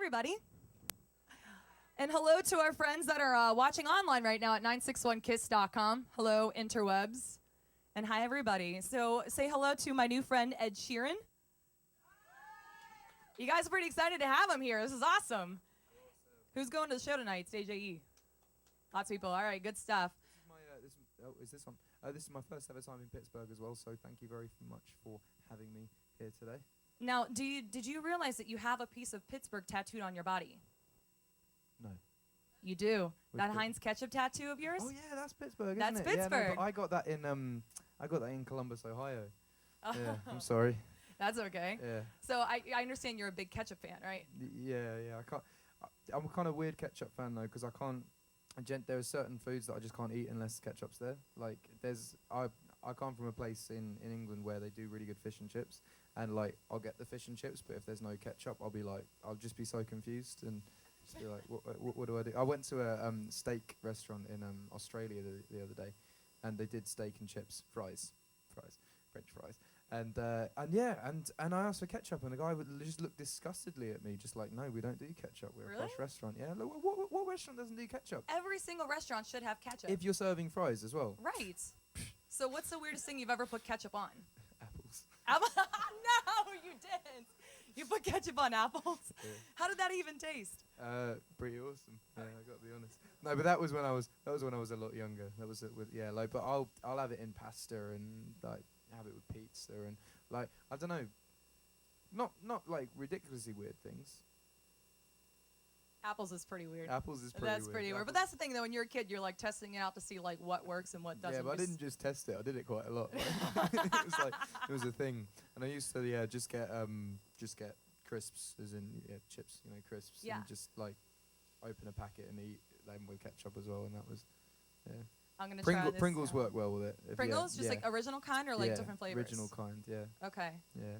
everybody. And hello to our friends that are watching online right now at 961kiss.com. Hello, interwebs. And hi, everybody. So say hello to my new friend, Ed Sheeran. You guys are pretty excited to have him here. This is awesome. Who's going to the show tonight? Stage AE. Lots of people. All right, good stuff. This is my first ever time in Pittsburgh as well, so thank you very much for having me here today. Now, did you realize that you have a piece of Pittsburgh tattooed on your body? No. You do. Which That bit? Heinz ketchup tattoo of yours? Oh yeah, that's Pittsburgh, That's isn't it? Yeah, no, Pittsburgh. but I got that in Columbus, Ohio. Yeah, I'm sorry. That's okay. Yeah. So I understand you're a big ketchup fan, right? Yeah. I'm a kind of weird ketchup fan though, because I can't. There are certain foods that I just can't eat unless ketchup's there. Like I come from a place in England where they do really good fish and chips, and like I'll get the fish and chips, but if there's no ketchup, I'll just be so confused and just be like, what do I do? I went to a steak restaurant in Australia the other day, and they did steak and chips, fries, French fries, and I asked for ketchup, and the guy would just look disgustedly at me, just like, no, we don't do ketchup. We're Really? a fresh restaurant. Yeah, like, what restaurant doesn't do ketchup? Every single restaurant should have ketchup. If you're serving fries as well. Right. So what's the weirdest thing you've ever put ketchup on? Apples. No, you didn't. You put ketchup on apples? Yeah. How did that even taste? Pretty awesome. Yeah, I got to be honest. No, but that was when I was a lot younger. That was but I'll have it in pasta and like have it with pizza and like I don't know, not like ridiculously weird things. Apples is pretty weird. Apples is pretty That's weird. pretty weird. But that's the thing, though. When you're a kid, you're like testing it out to see like what works and what doesn't. Yeah, but I didn't just test it. I did it quite a lot. It was a thing, and I used to just get crisps, as in chips, crisps, Yeah. and just like open a packet and eat them with ketchup as well, and that was I'm gonna try this. Pringles work well with it. Pringles, just like original kind or like different flavors. Original kind, yeah. Okay. Yeah.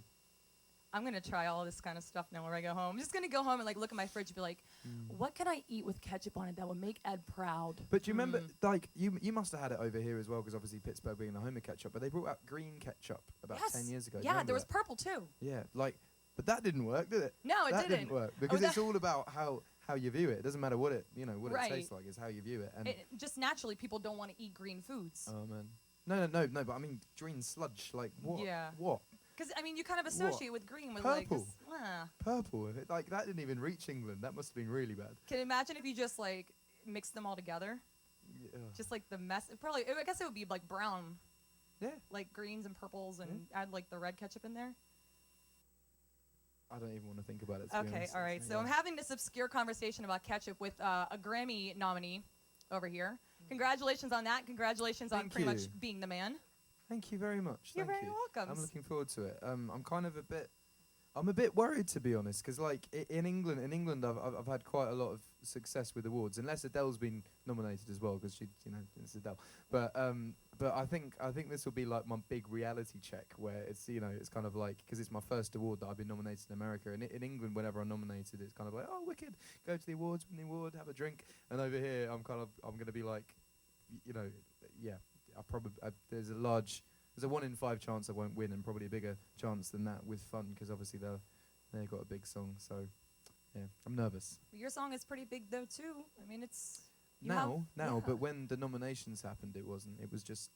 I'm gonna try all this kind of stuff now when I go home. I'm just gonna go home and like look at my fridge and be like, what can I eat with ketchup on it that would make Ed proud? But do you remember, like, you must have had it over here as well, because obviously Pittsburgh being the home of ketchup, but they brought out green ketchup about 10 years ago. Do you Yeah, remember there was that? purple too. Yeah, like, but that didn't work, did it? No, that didn't. work because Oh, it's all about how you view it. It doesn't matter what it Right. tastes like. It's how you view it. And Just naturally, people don't want to eat green foods. oh man, no. But I mean, green sludge. Like what? Yeah. What? Because I mean, you kind of associate with green with Purple. like. Purple. Like that didn't even reach England. That must have been really bad. Can you imagine if you just like mix them all together? Yeah. Just like the mess. I guess it would be like brown. Yeah. Like greens and purples, and add like the red ketchup in there. I don't even want to think about it. To be Okay, honest. all right. So I'm having this obscure conversation about ketchup with a Grammy nominee over here. Congratulations on that. Congratulations on Thank pretty much you. being the man. Thank you very much. You're Thank very you. welcome. I'm looking forward to it. I'm kind of I'm a bit worried, to be honest, because like in England, I've had quite a lot of success with awards, unless Adele's been nominated as well, because it's Adele. But I think this will be like my big reality check, where it's it's kind of like, because it's my first award that I've been nominated in America, and in England, whenever I'm nominated, it's kind of like, oh, wicked, go to the awards, win the award, have a drink, and over here I'm gonna be like, there's a 1 in 5 chance I won't win, and probably a bigger chance than that with Fun, because obviously they've got a big song. So yeah, I'm nervous. Your song is pretty big though too. I mean, it's Now, yeah. but when the nominations happened, it wasn't. It was just.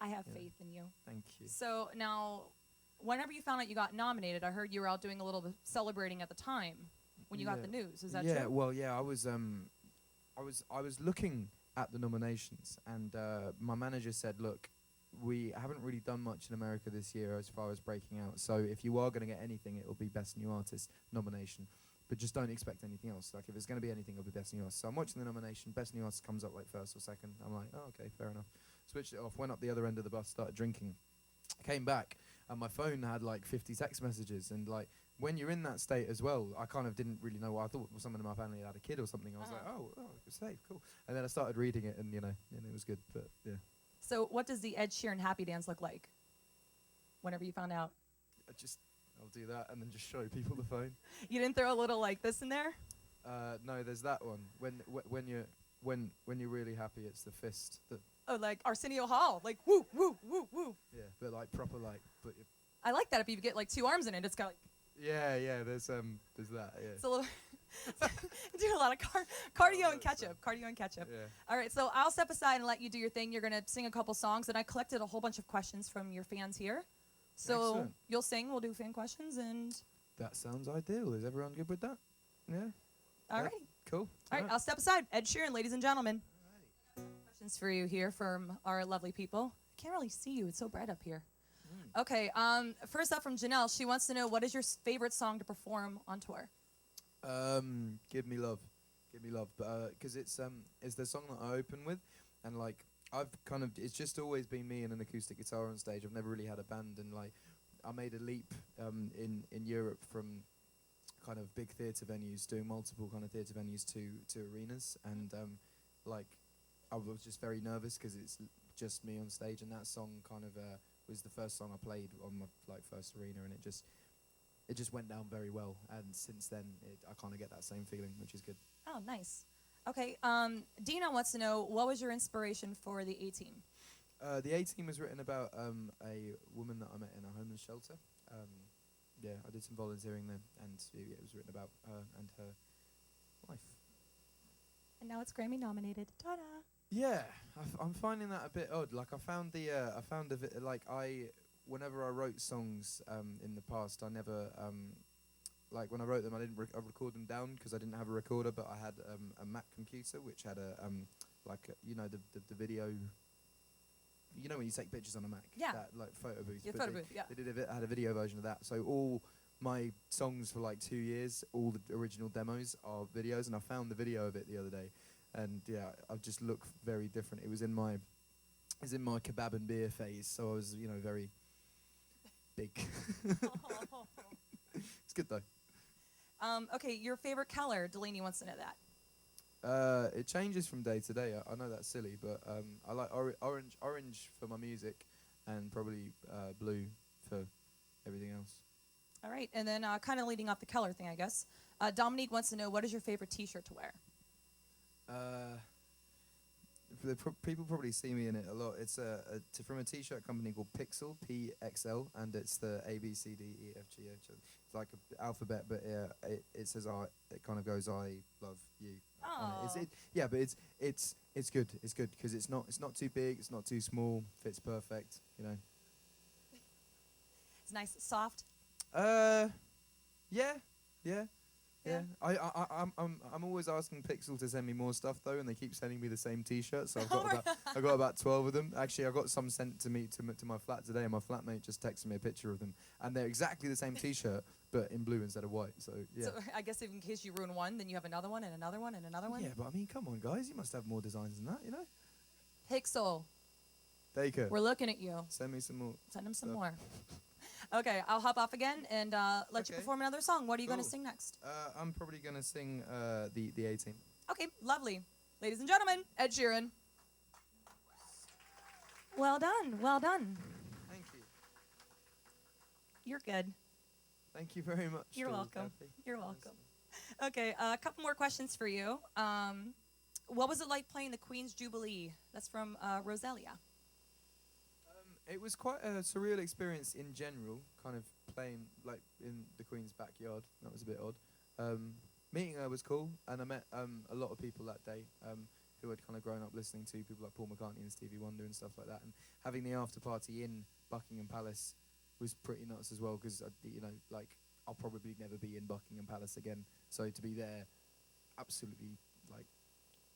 I have Yeah. faith in you. Thank you. So now, whenever you found out you got nominated, I heard you were out doing a little bit celebrating at the time when you got the news. Is that yeah, true? well, yeah, I was looking at the nominations, and my manager said, look, we haven't really done much in America this year as far as breaking out. So if you are going to get anything, it will be Best New Artist nomination. But just don't expect anything else. Like, if it's going to be anything, it'll be Best New Artist. So I'm watching the nomination. Best New Artist comes up like first or second. I'm like, oh, okay, fair enough. Switched it off, went up the other end of the bus, started drinking. Came back, and my phone had like 50 text messages. And like, when you're in that state as well, I kind of didn't really know what I thought. Someone in my family had a kid or something. I was like, oh, it's safe, cool. And then I started reading it, and and it was good. But yeah. So what does the Ed Sheeran happy dance look like? Whenever you found out, I'll do that and then just show people the phone. you didn't throw a little like this in there. No, there's that one. When you're really happy, it's the fist. Oh, like Arsenio Hall, like woo, woo, woo, woo. Yeah, but like proper like. But I like that if you get like 2 arms in it, it's got like. yeah. There's that. Yeah. It's a little. Do a lot of cardio and ketchup. Cardio and ketchup. Yeah. All right, so I'll step aside and let you do your thing. You're going to sing a couple songs, and I collected a whole bunch of questions from your fans here. So Excellent. you'll sing, we'll do fan questions, and That sounds ideal. Is everyone good with that? Yeah. all Yeah. right. Cool. All right, I'll step aside. Ed Sheeran, ladies and gentlemen. Questions for you here from our lovely people. I can't really see you. It's so bright up here. Okay, first up from Janelle. She wants to know, what is your favorite song to perform on tour? Give me love, give me love, because it's the song that I open with, and like it's just always been me and an acoustic guitar on stage. I've never really had a band, and like I made a leap in Europe from kind of big theatre venues, doing multiple kind of theatre venues to arenas, and like I was just very nervous because it's just me on stage, and that song kind of was the first song I played on my like first arena, and it just went down very well, and since then I kind of get that same feeling, which is good. Oh, nice. Okay, Dina wants to know, what was your inspiration for the A-Team? The A-Team was written about a woman that I met in a homeless shelter. Yeah, I did some volunteering there, and it was written about her and her life. And now it's Grammy nominated. Ta-da! Yeah, I'm finding that a bit odd. Like whenever I wrote songs in the past, I never like when I wrote them, I didn't I record them down because I didn't have a recorder, but I had a Mac computer which had a the video. You know when you take pictures on a Mac? Yeah. That like photo booth. Yeah, but photo booth, yeah. They had a video version of that. So all my songs for like 2 years, all the original demos are videos, and I found the video of it the other day, and yeah, I just look very different. It was in my kebab and beer phase, so I was very big. It's good though. Okay, your favorite color? Delaney wants to know that. It changes from day to day. I know that's silly, but I like orange for my music, and probably blue for everything else. All right, and then kind of leading off the color thing, I guess. Dominique wants to know, what is your favorite T-shirt to wear? People probably see me in it a lot. It's from a T-shirt company called Pixel, PXL, and it's the A B C D E F G H. It's like an alphabet, but it says it kind of goes I love you. Oh. But it's good. It's good because it's not too big, it's not too small, fits perfect. It's nice, soft. Yeah. I'm always asking Pixel to send me more stuff though, and they keep sending me the same T-shirts. So I've got about 12 of them. Actually, I got some sent to me to my flat today, and my flatmate just texted me a picture of them, and they're exactly the same T-shirt but in blue instead of white. So yeah. So I guess in case you ruin one, then you have another one and another one and another one. Yeah, but I mean, come on, guys, you must have more designs than that, Pixel, Baker, we're looking at you. send me some more. Send them some stuff. more. Okay, I'll hop off again and let you Okay. perform another song. What are you going to Cool. sing next? I'm probably gonna sing the A-Team. Okay, lovely. Ladies and gentlemen, Ed Sheeran. Well done, well done. Thank you. You're good. Thank you very much. You're Paul, welcome. Cathy. You're welcome. Okay, a couple more questions for you. What was it like playing the Queen's Jubilee? That's from Roselia. It was quite a surreal experience in general, kind of playing like in the Queen's backyard. That was a bit odd. Meeting her was cool, and I met a lot of people that day who had kind of grown up listening to people like Paul McCartney and Stevie Wonder and stuff like that. And having the after party in Buckingham Palace was pretty nuts as well, because I'll probably never be in Buckingham Palace again. So to be there, absolutely like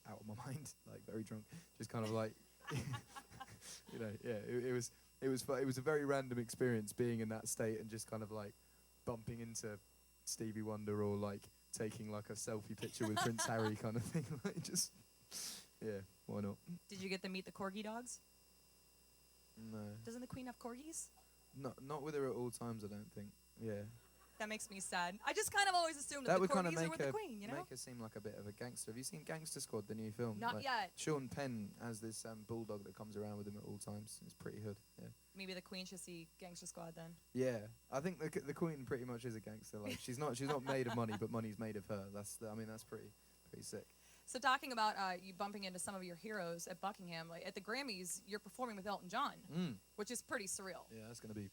out of my mind, like very drunk, just kind of like. It was a very random experience being in that state and just kind of like bumping into Stevie Wonder or like taking like a selfie picture with Prince Harry kind of thing. Like just, yeah, why not? Did you get to meet the corgi dogs? No, Doesn't the Queen have corgis? not with her at all times. I don't think. Yeah. That makes me sad. I just kind of always assumed that That the would kind of corgis are make with the Queen, you know? make her seem like a bit of a gangster. Have you seen Gangster Squad, the new film? Not Like, yet. Sean Penn has this bulldog that comes around with him at all times. It's pretty hood. Yeah. Maybe the Queen should see Gangster Squad then. Yeah, I think the Queen pretty much is a gangster. Like she's not made of money, but money's made of her. That's pretty sick. So talking about you bumping into some of your heroes at Buckingham, like at the Grammys, you're performing with Elton John, which is pretty surreal. Yeah, it's gonna be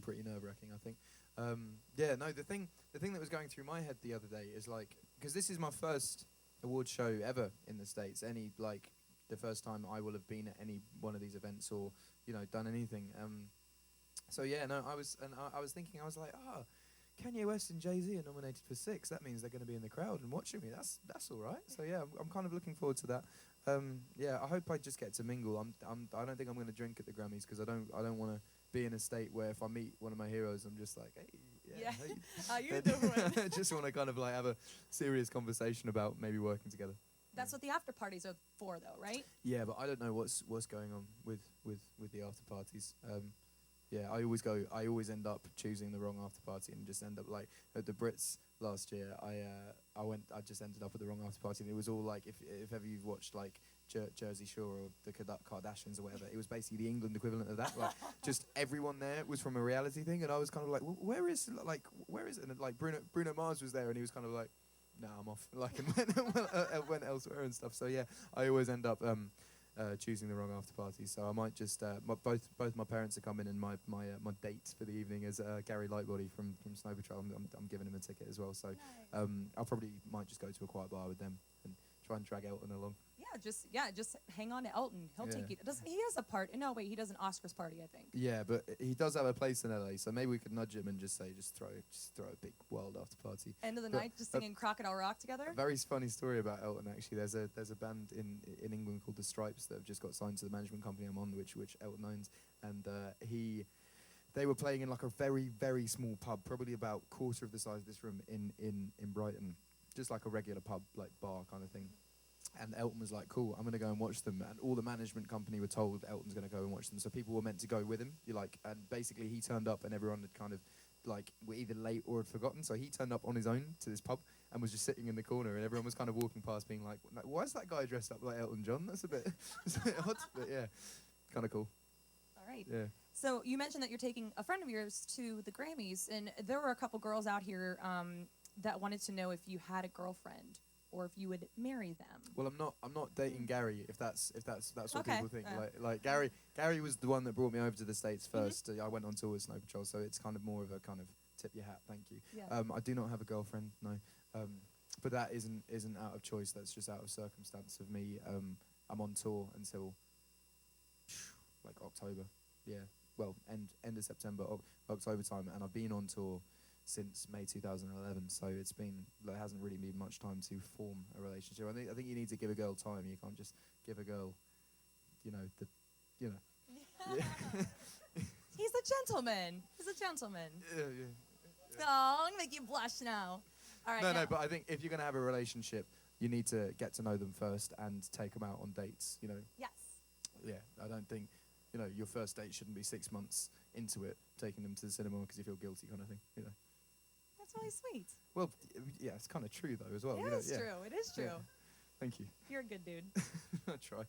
pretty nerve-wracking, I think. Yeah, no, the thing that was going through my head the other day is like, because this is my first award show ever in the States. The first time I will have been at any one of these events or done anything. So yeah, no, I was thinking, I was like, Kanye West and Jay-Z are nominated for 6. That means they're going to be in the crowd and watching me. That's all right. So yeah, I'm kind of looking forward to that. Yeah, I hope I just get to mingle. I don't think I'm going to drink at the Grammys because I don't want to be in a state where if I meet one of my heroes, I'm just like, hey, Yeah. hey. How you doing? Just want to kind of like have a serious conversation about maybe working together. That's what the after parties are for, though, right? Yeah, but I don't know what's going on with the after parties. Yeah, I always end up choosing the wrong after party and just end up like at the Brits last year. I just ended up at the wrong after party, and it was all like if ever you've watched like Jersey Shore or the Kardashians or whatever, it was basically the England equivalent of that. Like just everyone there was from a reality thing, and I was kind of like, where is it? And like Bruno Mars was there, and he was kind of like, nah, I'm off. Like and went elsewhere and stuff. So yeah, I always end up choosing the wrong after party. So I might just both my parents are coming, and my date for the evening is Gary Lightbody from Snow Patrol. I'm giving him a ticket as well. So Nice. I'll probably might just go to a quiet bar with them and try and drag Elton along. Just hang on to Elton. He'll take you. Doesn't he has a part? No, wait, he does an Oscars party, I think. Yeah, but he does have a place in LA, so maybe we could nudge him and just say just throw a big wild after party. End of the But- night, just singing Crocodile Rock together. A very funny story about Elton actually. There's a band in England called the Stripes that have just got signed to the management company I'm on, which Elton owns, and they were playing in like a very very small pub, probably about quarter of the size of this room in Brighton, just like a regular pub like bar kind of thing. And Elton was like, cool, I'm going to go and watch them. And all the management company were told Elton's going to go and watch them. So people were meant to go with him. And basically he turned up and everyone had kind of like were either late or had forgotten. So he turned up on his own to this pub and was just sitting in the corner. And everyone was kind of walking past being like, why is that guy dressed up like Elton John? That's it's a bit odd, but yeah, kind of cool. All right. Yeah. So you mentioned that you're taking a friend of yours to the Grammys, and there were a couple girls out here that wanted to know if you had a girlfriend or if you would marry them. Well, I'm not dating Gary. If that's what Okay, people think. yeah. Like Gary was the one that brought me over to the States first. I went on tour with Snow Patrol, so it's kind of more of a kind of tip your hat, thank you. Yeah. I do not have a girlfriend, no. But that isn't out of choice. That's just out of circumstance of me. I'm on tour until like October. Yeah. Well, end of September, October time, and I've been on tour since May 2011, so there hasn't really been much time to form a relationship. I think you need to give a girl time. You can't just give a girl, Yeah. He's a gentleman. He's a gentleman. Yeah. Oh, I'm gonna make you blush now. All right. No, now- but I think if you're gonna have a relationship, you need to get to know them first and take them out on dates. Yes. Yeah. I don't think your first date shouldn't be 6 months into it, taking them to the cinema because you feel guilty, kind of thing. That's really sweet. Well, yeah, it's kind of true though as well. It is yeah. true. It is true. Yeah. Thank you. You're a good dude. I try.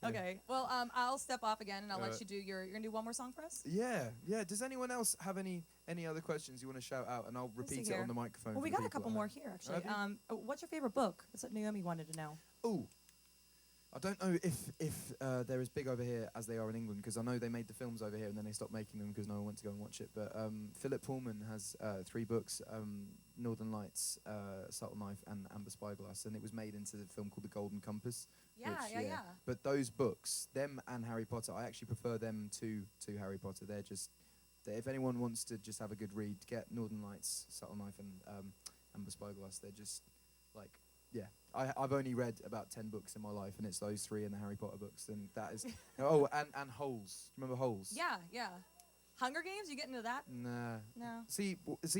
Yeah. Okay. Well, I'll step off again, and I'll let Alright. you do you're gonna do one more song for us. Yeah. Does anyone else have any other questions you want to shout out, and I'll Let's see repeat it here. on the microphone. Well, we for the got a people couple at more home. here actually. Have you? What's your favorite book? That's what Naomi wanted to know. Oh, I don't know if they're as big over here as they are in England, because I know they made the films over here and then they stopped making them because no one went to go and watch it. But Philip Pullman has 3 books: Northern Lights, Subtle Knife, and Amber Spyglass, and it was made into the film called The Golden Compass. Yeah, which, yeah. But those books, them and Harry Potter, I actually prefer them to Harry Potter. They're just, if anyone wants to just have a good read, get Northern Lights, Subtle Knife, and Amber Spyglass. They're just like, yeah. I've only read about 10 books in my life, and it's those 3 and the Harry Potter books, and that is. Oh, and Holes. Do you remember Holes? Yeah. Hunger Games? You get into that? Nah. No. See,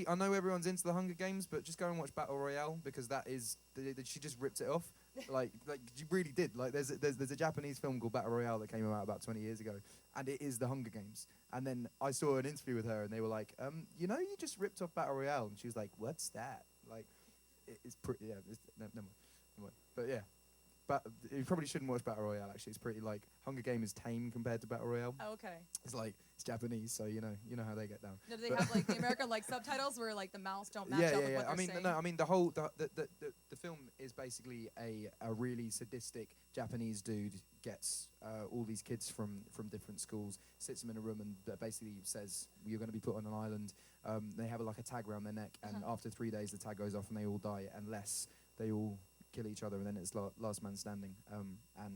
I know everyone's into the Hunger Games, but just go and watch Battle Royale, because that is, she just ripped it off. like she really did. Like there's a Japanese film called Battle Royale that came out about 20 years ago, and it is the Hunger Games. And then I saw an interview with her, and they were like, you just ripped off Battle Royale, and she was like, what's that? Like, it's pretty. Yeah. Never mind. But yeah, you probably shouldn't watch Battle Royale. Actually, it's pretty like Hunger Game is tame compared to Battle Royale. Oh, okay. It's Japanese, so you know how they get down. Do they But- have like the American like subtitles where like the mouths don't match up with what they're saying? I mean, the film is basically a really sadistic Japanese dude gets all these kids from different schools, sits them in a room, and basically says, "You're going to be put on an island." They have like a tag around their neck, and after 3 days, the tag goes off, and they all die unless they all kill each other, and then it's last man standing. And I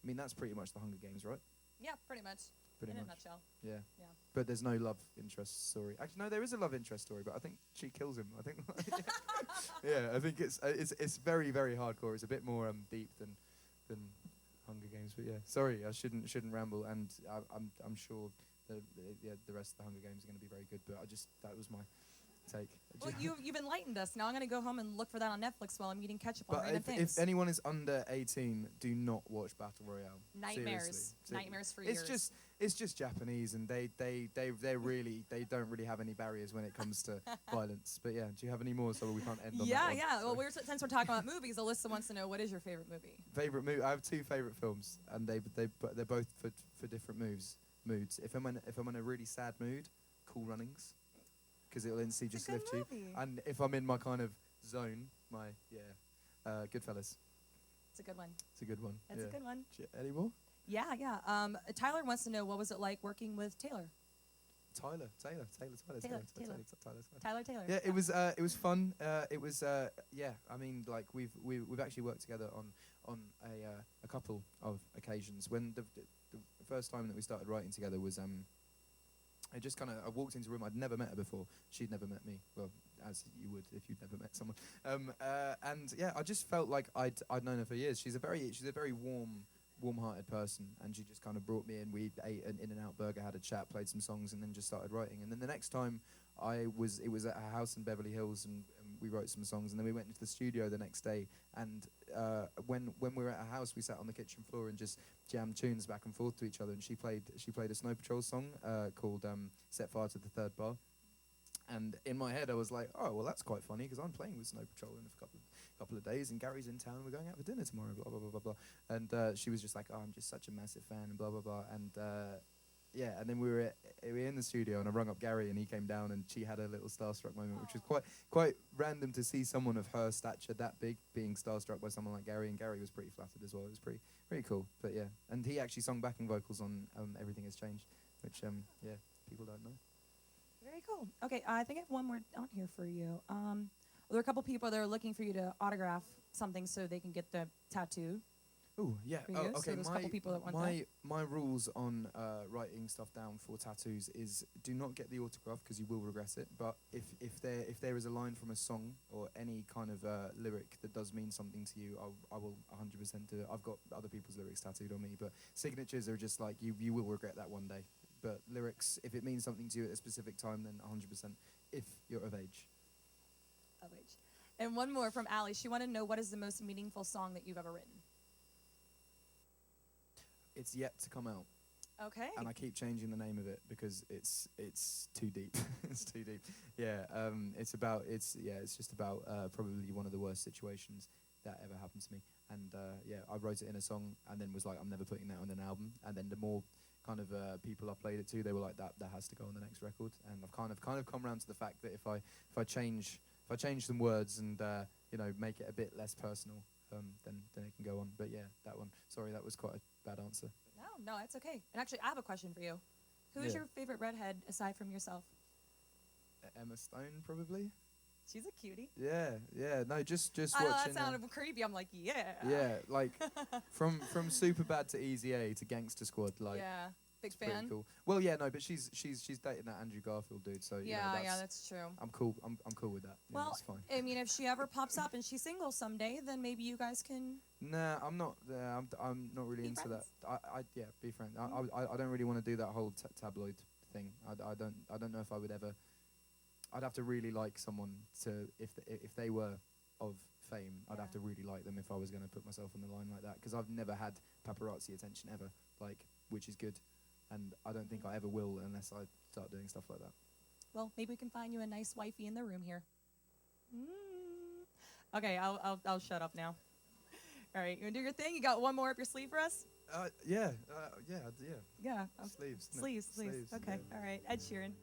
mean, that's pretty much the Hunger Games, right? Yeah, pretty much. Pretty in much. a nutshell. Yeah. Yeah. But there's no love interest story. Actually, no, there is a love interest story, but I think she kills him. I think. Yeah, I think it's very very hardcore. It's a bit more deep than Hunger Games. But yeah, sorry, I shouldn't ramble. And I'm sure the rest of the Hunger Games are going to be very good. But that was my take. Well, you've enlightened us. Now I'm gonna go home and look for that on Netflix while I'm eating ketchup on But random things. if anyone is under 18, do not watch Battle Royale. Nightmares, Seriously. nightmares for years. It's just Japanese, and they don't really have any barriers when it comes to violence. But yeah, do you have any more so we can't end on that one? Yeah. Well, Sorry. since we're talking about movies, Alyssa wants to know, what is your favorite movie? Favorite movie? I have two favorite films, and they're both for different moods. If I'm in a really sad mood, Cool Runnings, because it'll instantly just lift you. And if I'm in my kind of zone, Goodfellas. It's a good one. It's a good one. That's a good one. Any more? Yeah. Tyler wants to know, what was it like working with Taylor? Taylor. Yeah, it was fun. I mean, like we've actually worked together on a couple of occasions. When the first time that we started writing together was I walked into a room. I'd never met her before. She'd never met me. Well, as you would if you'd never met someone. And yeah, I just felt like I'd known her for years. She's a very warm-hearted person, and she just kind of brought me in. We ate an In-N-Out burger, had a chat, played some songs, and then just started writing. And then the next time it was at a house in Beverly Hills, and we wrote some songs, and then we went into the studio the next day. And when we were at her house, we sat on the kitchen floor and just jammed tunes back and forth to each other. And she played a Snow Patrol song called "Set Fire to the Third Bar." And in my head, I was like, "Oh, well, that's quite funny because I'm playing with Snow Patrol in a couple of days, and Gary's in town. We're going out for dinner tomorrow." Blah blah blah blah blah. And she was just like, "Oh, I'm just such a massive fan," and blah blah blah. And yeah, and then we were in the studio, and I rung up Gary, and he came down, and she had a little starstruck moment, which was quite random to see someone of her stature, that big, being starstruck by someone like Gary. And Gary was pretty flattered as well. It was pretty cool. But yeah, and he actually sung backing vocals on "Everything Has Changed," which people don't know. Very cool. Okay, I think I have one more on here for you. There are a couple people that are looking for you to autograph something so they can get the tattoo. Oh yeah. For you. Oh, okay. So there's a couple people that want that. My rules on writing stuff down for tattoos is do not get the autograph because you will regret it. But if there is a line from a song or any kind of lyric that does mean something to you, I will 100% do it. I've got other people's lyrics tattooed on me, but signatures are just like you will regret that one day. But lyrics, if it means something to you at a specific time, then 100% if you're of age. Of age. And one more from Allie. She wanted to know, what is the most meaningful song that you've ever written? It's yet to come out. Okay. And I keep changing the name of it because it's too deep. It's too deep. Yeah. It's just about probably one of the worst situations that ever happened to me. And I wrote it in a song and then was like, I'm never putting that on an album. And then the more kind of people I played it to, they were like, that has to go on the next record. And I've kind of come around to the fact that if I change some words and make it a bit less personal, then it can go on. But yeah, that one. Sorry, that was quite a bad answer. No, it's okay. And actually, I have a question for you. Who is your favorite redhead aside from yourself? Emma Stone, probably. She's a cutie. Yeah. No, just I know watching. that sounded creepy. I'm like, yeah. Yeah, like from Superbad to Easy A to Gangster Squad, like. Yeah. Big it's pretty fan. Cool. Well, yeah, no, but she's dating that Andrew Garfield dude, so yeah, that's true. I'm cool. I'm cool with that. Yeah, Well, that's fine. I mean, if she ever pops up and she's single someday, then maybe you guys can. Nah, I'm not. I'm not really Be into friends. that. Be friends. I don't really want to do that whole tabloid thing. I don't know if I would ever. I'd have to really like someone to if they were of fame. I'd have to really like them if I was going to put myself on the line like that, because I've never had paparazzi attention ever, like, which is good. And I don't think I ever will unless I start doing stuff like that. Well, maybe we can find you a nice wifey in the room here. Okay, I'll shut up now. All right, you want to do your thing? You got one more up your sleeve for us? Yeah. Yeah. Sleeves. isn't it? Sleeves. Okay. yeah. All right. Ed Sheeran.